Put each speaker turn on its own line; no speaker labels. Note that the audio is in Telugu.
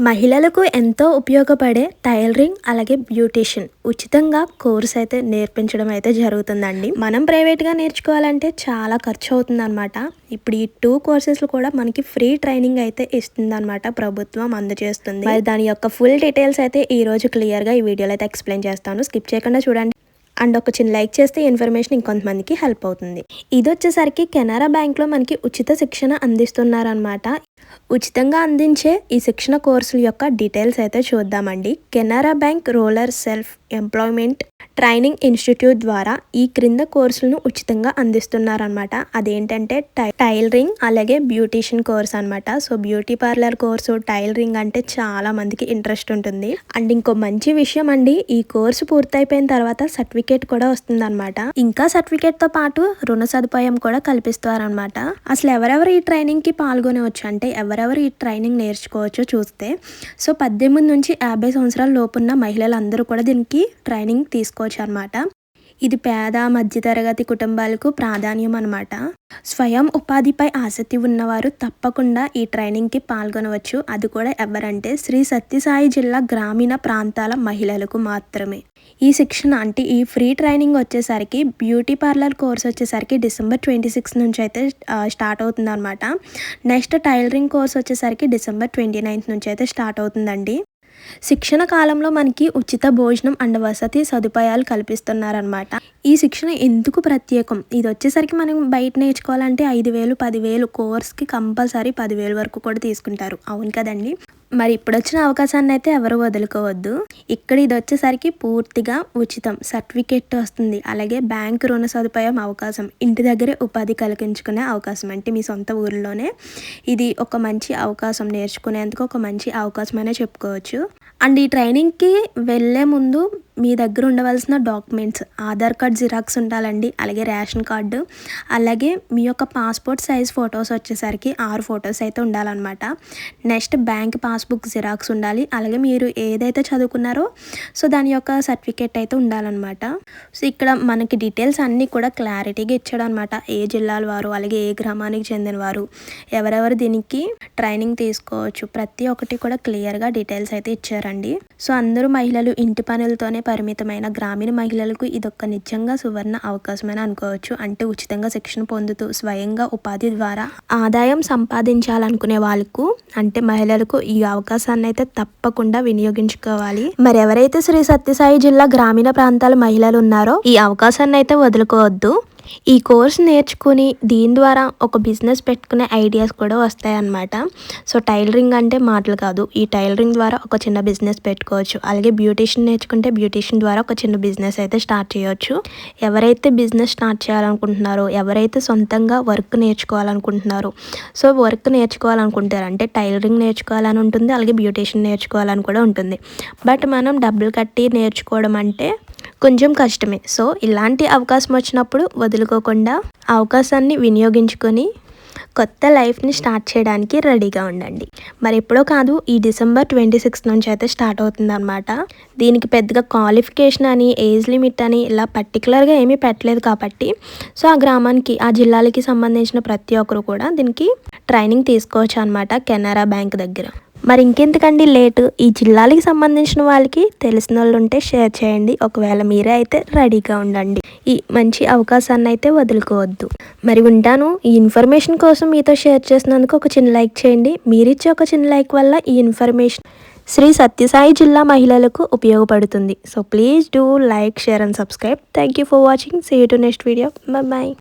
మహిళలకు ఎంతో ఉపయోగపడే టైలరింగ్ అలాగే బ్యూటీషియన్ ఉచితంగా కోర్స్ అయితే నేర్పించడం అయితే జరుగుతుందండి. మనం ప్రైవేట్గా నేర్చుకోవాలంటే చాలా ఖర్చు అవుతుందన్నమాట. ఇప్పుడు ఈ 2 కోర్సెస్లు కూడా మనకి ఫ్రీ ట్రైనింగ్ అయితే ఇస్తుందన్నమాట, ప్రభుత్వం అందజేస్తుంది. మరి దాని యొక్క ఫుల్ డీటెయిల్స్ అయితే ఈ రోజు క్లియర్గా ఈ వీడియోలో అయితే ఎక్స్ప్లెయిన్ చేస్తాను. స్కిప్ చేయకుండా చూడండి. అండ్ ఒక చిన్న లైక్ చేస్తే ఇన్ఫర్మేషన్ ఇంకొంతమందికి హెల్ప్ అవుతుంది. ఇది వచ్చేసరికి కెనరా బ్యాంక్లో మనకి ఉచిత శిక్షణ అందిస్తున్నారనమాట. ఉచితంగా అందించే ఈ శిక్షణ కోర్సుల యొక్క డీటెయిల్స్ అయితే చూద్దామండి. Canara bank rural self employment training institute ద్వారా ఈ క్రింద కోర్సులను ఉచితంగా అందిస్తున్నారనమాట. అదేంటంటే టైలరింగ్ అలాగే బ్యూటీషియన్ కోర్స్ అనమాట. So beauty parlour course, tailoring అంటే చాలా మందికి ఇంట్రెస్ట్ ఉంటుంది. అండ్ ఇంకో మంచి విషయం అండి, ఈ కోర్సు పూర్తయిపోయిన తర్వాత సర్టిఫికేట్ కూడా వస్తుందన్నమాట. ఇంకా సర్టిఫికేట్ తో పాటు రుణ సదుపాయం కూడా కల్పిస్తారనమాట. అసలు ఎవరెవరు ఈ ట్రైనింగ్ కి పాల్గొనవచ్చు అంటే, ఎవరెవరు ఈ ట్రైనింగ్ నేర్చుకోవచ్చో చూస్తే, సో 18 నుంచి 50 సంవత్సరాల లోపున్న మహిళలందరూ కూడా దీనికి ట్రైనింగ్ తీసుకోవచ్చు అనమాట. ఇది పేద మధ్యతరగతి కుటుంబాలకు ప్రాధాన్యం అనమాట. స్వయం ఉపాధిపై ఆసక్తి ఉన్నవారు తప్పకుండా ఈ ట్రైనింగ్కి పాల్గొనవచ్చు. అది కూడా ఎవరంటే శ్రీ సత్యసాయి జిల్లా గ్రామీణ ప్రాంతాల మహిళలకు మాత్రమే. ఈ శిక్షణ అంటే ఈ ఫ్రీ ట్రైనింగ్ వచ్చేసరికి బ్యూటీ పార్లర్ కోర్స్ వచ్చేసరికి December 26 నుంచి అయితే స్టార్ట్ అవుతుంది అనమాట. నెక్స్ట్ టైలరింగ్ కోర్స్ వచ్చేసరికి December 29 నుంచి అయితే స్టార్ట్ అవుతుందండి. శిక్షణ కాలంలో మనకి ఉచిత భోజనం అండ్ వసతి సదుపాయాలు కల్పిస్తున్నారనమాట. ఈ శిక్షణ ఎందుకు ప్రత్యేకం, ఇది వచ్చేసరికి మనం బయట నేర్చుకోవాలంటే 5,000 10,000 కోర్స్కి కంపల్సరీ 10,000 వరకు కూడా తీసుకుంటారు. అవును కదండి. మరి ఇప్పుడు వచ్చిన అవకాశాన్ని అయితే ఎవరు వదులుకోవద్దు. ఇక్కడ ఇది వచ్చేసరికి పూర్తిగా ఉచితం, సర్టిఫికేట్ వస్తుంది, అలాగే బ్యాంక్ రుణ సదుపాయం అవకాశం, ఇంటి దగ్గరే ఉపాధి కలిగించుకునే అవకాశం. అంటే మీ సొంత ఊరిలోనే ఇది ఒక మంచి అవకాశం, నేర్చుకునేందుకు ఒక మంచి అవకాశం అనే చెప్పుకోవచ్చు. అండ్ ఈ ట్రైనింగ్కి వెళ్ళే ముందు మీ దగ్గర ఉండవలసిన డాక్యుమెంట్స్, ఆధార్ కార్డ్ జిరాక్స్ ఉండాలండి, అలాగే రేషన్ కార్డు, అలాగే మీ యొక్క పాస్పోర్ట్ సైజ్ ఫొటోస్ వచ్చేసరికి 6 ఫొటోస్ అయితే ఉండాలన్నమాట. నెక్స్ట్ బ్యాంక్ పాస్బుక్ జిరాక్స్ ఉండాలి, అలాగే మీరు ఏదైతే చదువుకున్నారో సో దాని యొక్క సర్టిఫికేట్ అయితే ఉండాలన్నమాట. సో ఇక్కడ మనకి డీటెయిల్స్ అన్నీ కూడా క్లారిటీగా ఇచ్చాడు అనమాట. ఏ జిల్లాల వారు, అలాగే ఏ గ్రామానికి చెందిన వారు, ఎవరెవరు దీనికి ట్రైనింగ్ తీసుకోవచ్చు, ప్రతి ఒక్కటి కూడా క్లియర్గా డీటెయిల్స్ అయితే ఇచ్చారండి. సో అందరూ మహిళలు ఇంటి పనులతోనే పరిమితమైన గ్రామీణ మహిళలకు ఇదొక నిజంగా సువర్ణ అవకాశమని అనుకోవచ్చు. అంటే ఉచితంగా శిక్షణ పొందుతూ స్వయంగా ఉపాధి ద్వారా ఆదాయం సంపాదించాలనుకునే వాళ్ళకు, అంటే మహిళలకు ఈ అవకాశాన్ని అయితే తప్పకుండా వినియోగించుకోవాలి. మరి ఎవరైతే శ్రీ సత్యసాయి జిల్లా గ్రామీణ ప్రాంతాల మహిళలు ఉన్నారో ఈ అవకాశాన్ని అయితే వదులుకోవద్దు. ఈ కోర్స్ నేర్చుకుని దీని ద్వారా ఒక బిజినెస్ పెట్టుకునే ఐడియాస్ కూడా వస్తాయన్నమాట. సో టైలరింగ్ అంటే మాటలు కాదు, ఈ టైలరింగ్ ద్వారా ఒక చిన్న బిజినెస్ పెట్టుకోవచ్చు. అలాగే బ్యూటీషియన్ నేర్చుకుంటే బ్యూటీషియన్ ద్వారా ఒక చిన్న బిజినెస్ అయితే స్టార్ట్ చేయవచ్చు. ఎవరైతే బిజినెస్ స్టార్ట్ చేయాలనుకుంటున్నారో, ఎవరైతే సొంతంగా వర్క్ నేర్చుకోవాలనుకుంటున్నారో, సో వర్క్ నేర్చుకోవాలనుకుంటారంటే టైలరింగ్ నేర్చుకోవాలని ఉంటుంది, అలాగే బ్యూటీషియన్ నేర్చుకోవాలని కూడా ఉంటుంది. బట్ మనం డబ్బులు కట్టి నేర్చుకోవడం అంటే కొంచెం కష్టమే. సో ఇలాంటి అవకాశం వచ్చినప్పుడు వదులుకోకుండా అవకాశాన్ని వినియోగించుకొని కొత్త లైఫ్ని స్టార్ట్ చేయడానికి రెడీగా ఉండండి. మరి ఎప్పుడో కాదు, ఈ December 26 నుంచి అయితే స్టార్ట్ అవుతుంది అనమాట. దీనికి పెద్దగా క్వాలిఫికేషన్ అని, ఏజ్ లిమిట్ అని ఇలా పర్టికులర్గా ఏమీ పెట్టలేదు కాబట్టి సో ఆ గ్రామానికి, ఆ జిల్లాలకి సంబంధించిన ప్రతి ఒక్కరు కూడా దీనికి ట్రైనింగ్ తీసుకోవచ్చు అనమాట కెనరా బ్యాంక్ దగ్గర. మరి ఇంకెందుకండి లేటు, ఈ జిల్లాలకి సంబంధించిన వాళ్ళకి తెలిసిన వాళ్ళు ఉంటే షేర్ చేయండి. ఒకవేళ మీరే అయితే రెడీగా ఉండండి. ఈ మంచి అవకాశాన్ని అయితే వదులుకోవద్దు. మరి ఉంటాను. ఈ ఇన్ఫర్మేషన్ కోసం మీతో షేర్ చేసినందుకు ఒక చిన్న లైక్ చేయండి. మీరిచ్చే ఒక చిన్న లైక్ వల్ల ఈ ఇన్ఫర్మేషన్ శ్రీ సత్యసాయి జిల్లా మహిళలకు ఉపయోగపడుతుంది. So please do like, share and subscribe. Thank you for watching. See you to next video. Bye.